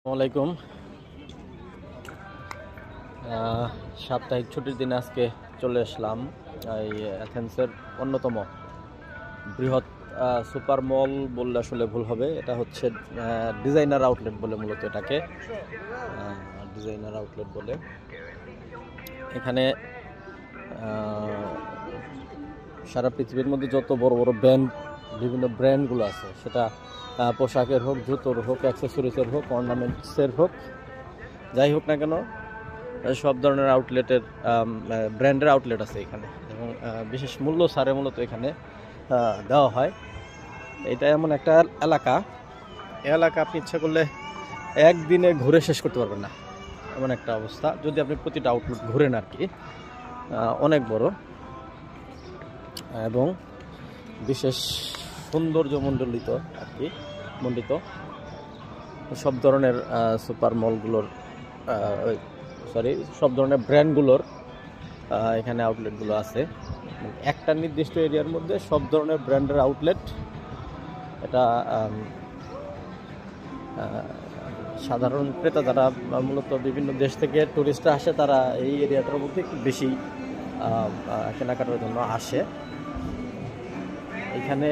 আসসালামাইকুম। সাপ্তাহিক ছুটির দিনে আজকে চলে আসলাম এই অ্যাথেন্সের অন্যতম বৃহৎ সুপার মল বললে আসলে ভুল হবে। এটা হচ্ছে ডিজাইনার আউটলেট বলে, মূলত এটাকে ডিজাইনার আউটলেট বলে। এখানে সারা পৃথিবীর মধ্যে যত বড় বড় বিভিন্ন ব্র্যান্ডগুলো আছে, সেটা পোশাকের হোক, জুতোর হোক, অ্যাক্সেসরিজের হোক, অর্নামেন্টসের হোক, যাই হোক না কেন, সব ধরনের আউটলেটের ব্র্যান্ডের আউটলেট আছে এখানে, এবং বিশেষ মূল্য ছাড়ে মূলত এখানে দেওয়া হয়। এটা এমন একটা এলাকা আপনি ইচ্ছা করলে একদিনে ঘুরে শেষ করতে পারবেন না, এমন একটা অবস্থা, যদি আপনি প্রতিটা আউটলেট ঘুরেন আর কি। অনেক বড় এবং বিশেষ সৌন্দর্যমণ্ডিত আর কি, মণ্ডিত। সব ধরনের সুপার মলগুলোর সব ধরনের ব্র্যান্ডগুলোর এখানে আউটলেটগুলো আছে। একটা নির্দিষ্ট এরিয়ার মধ্যে সব ধরনের ব্র্যান্ডের আউটলেট। এটা সাধারণ ক্রেতা যারা মূলত বিভিন্ন দেশ থেকে টুরিস্টরা আসে, তারা এই এরিয়াটার মধ্যে একটু বেশি কেনাকাটার জন্য আসে। এখানে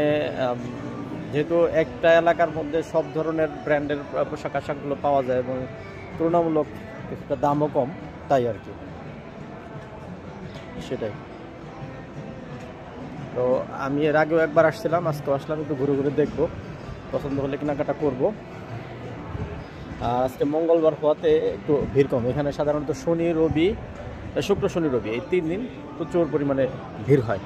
যেহেতু একটা এলাকার মধ্যে সব ধরনের ব্র্যান্ডের পোশাক আশাকগুলো পাওয়া যায় এবং তুলনামূলক কিছুটা দামও কম, তাই আর কি, সেটাই। তো আমি এর আগেও একবার আসছিলাম, আজকেও আসলাম, একটু ঘুরে ঘুরে দেখবো, পছন্দ হলে কেনাকাটা করবো। আজকে মঙ্গলবার হওয়াতে একটু ভিড় কম। এখানে সাধারণত শুক্র শনি রবি এই 3 দিন প্রচুর পরিমাণে ভিড় হয়।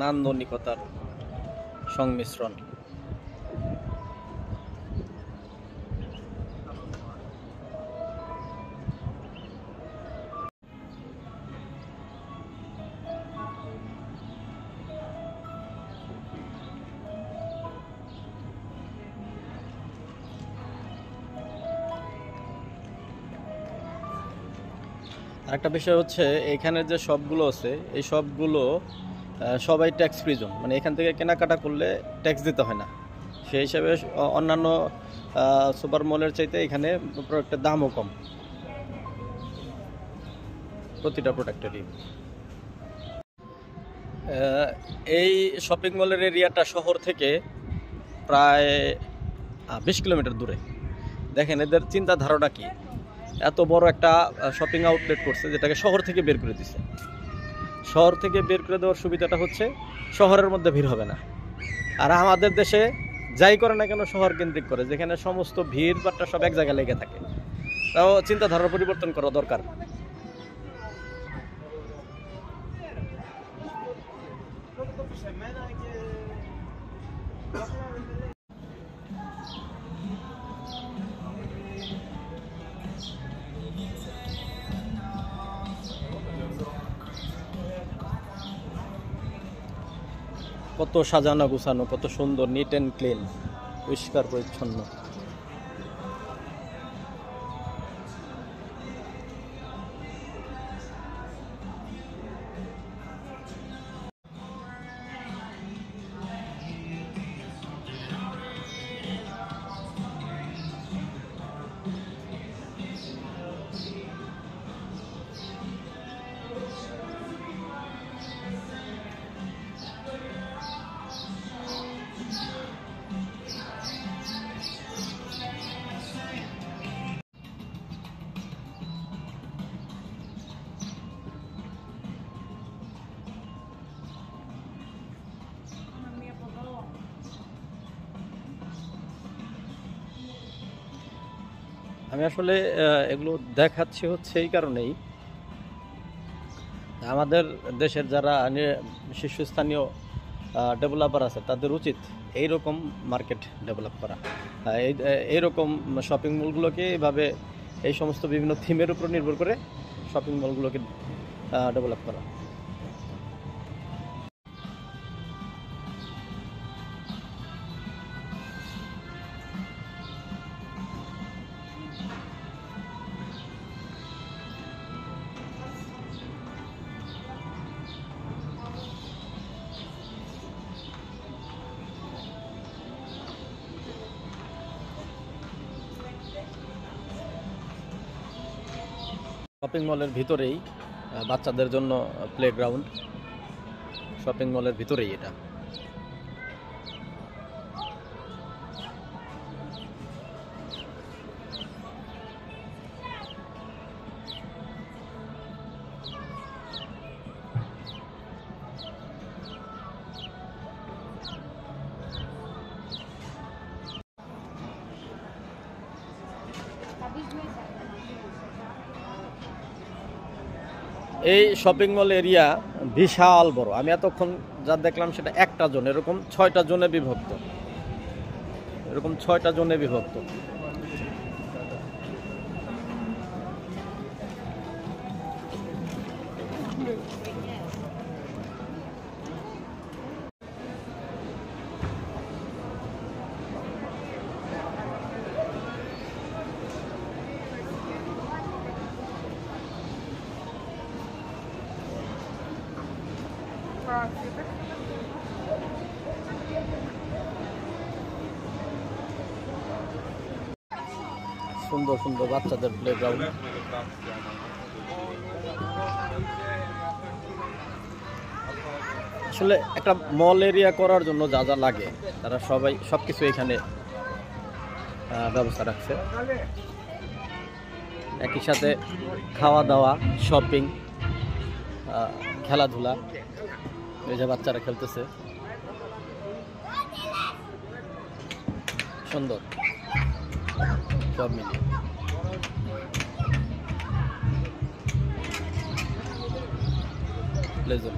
নান্দনিকতার সংমিশ্রণ। আরেকটা বিষয় হচ্ছে, এখানে যে শপগুলো আছে, এই শপগুলো সবাই ট্যাক্স ফ্রি জোন, মানে এখান থেকে কেনাকাটা করলে ট্যাক্স দিতে হয় না। সেই হিসাবে অন্যান্য সুপার মলের চাইতে এখানে প্রোডাক্টের দামও কম, প্রতিটা প্রোডাক্টেরই। এই শপিং মলের এরিয়াটা শহর থেকে প্রায় 20 কিলোমিটার দূরে। দেখেন এদের চিন্তাধারাটা কি, এত বড় একটা শপিং আউটলেট করছে, যেটাকে শহর থেকে বের করে দিছে। শহর থেকে বের করে দেওয়ার সুবিধাটা হচ্ছে শহরের মধ্যে ভিড় হবে না। আর আমাদের দেশে যাই করে না কেন শহর কেন্দ্রিক করে, যেখানে সমস্ত ভিড় বাট্টা সব এক জায়গায় লেগে থাকে। তাও চিন্তাধারা পরিবর্তন করা দরকার। কত সাজানো গুছানো, কত সুন্দর, নিট অ্যান্ড ক্লিন, পরিষ্কার পরিচ্ছন্ন। আমি আসলে এগুলো দেখাচ্ছি হচ্ছে এই কারণেই, আমাদের দেশের যারা শীর্ষস্থানীয় ডেভেলপার আছে তাদের উচিত এইরকম মার্কেট ডেভেলপ করা, এইরকম শপিং মলগুলোকে এইভাবে এই সমস্ত বিভিন্ন থিমের উপর নির্ভর করে শপিং মলগুলোকে ডেভেলপ করা। শপিং মলের ভিতরেই বাচ্চাদের জন্য প্লেগ্রাউন্ড, শপিং মলের ভিতরেই এটা। এই শপিং মল এরিয়া বিশাল বড়, আমি এতক্ষণ যা দেখলাম সেটা একটা জোন, এরকম 6টা জোনে বিভক্ত, এরকম 6টা জোনে বিভক্ত। সুন্দর সুন্দর বাচ্চাদের প্লেগ্রাউন্ড। আসলে একটা মল এরিয়া করার জন্য যা যা লাগে তারা সবকিছু এখানে ব্যবস্থা রাখছে। একই সাথে খাওয়া দাওয়া, শপিং, খেলাধুলা, এই যে বাচ্চারা খেলতেছে, সুন্দর সব মিলিয়ে। প্লেজার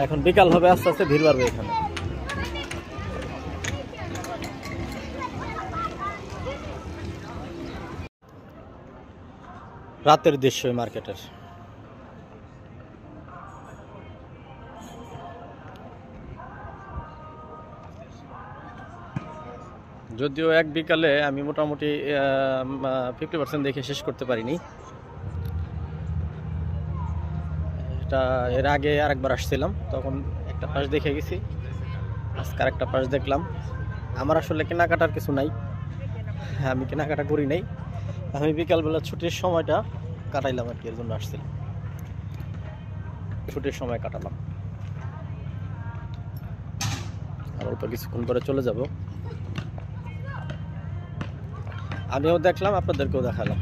এখন বিকাল হবে, আস্তে আস্তে ভিড় বাড়বে এখানে। রাতের দৃশ্য মার্কেটের। যদিও এক বিকালে আমি মোটামুটি 50% দেখে শেষ করতে পারিনি। এটা এর আগে আরেকবার আসছিলাম, তখন একটা পাশ দেখে গেছি, আজকে আরেকটা পাশ দেখলাম। আমার আসলে কেনাকাটার কিছু নাই, আমি কেনাকাটা করি নাই, আমি বিকালবেলা ছুটির সময়টা কাটাইলাম আর কি, এর জন্য আসছিলাম, ছুটির সময় কাটালাম। আর অল্প কিছুক্ষণ পরে চলে যাব। আমিও দেখলাম, আপনাদেরকেও দেখালাম।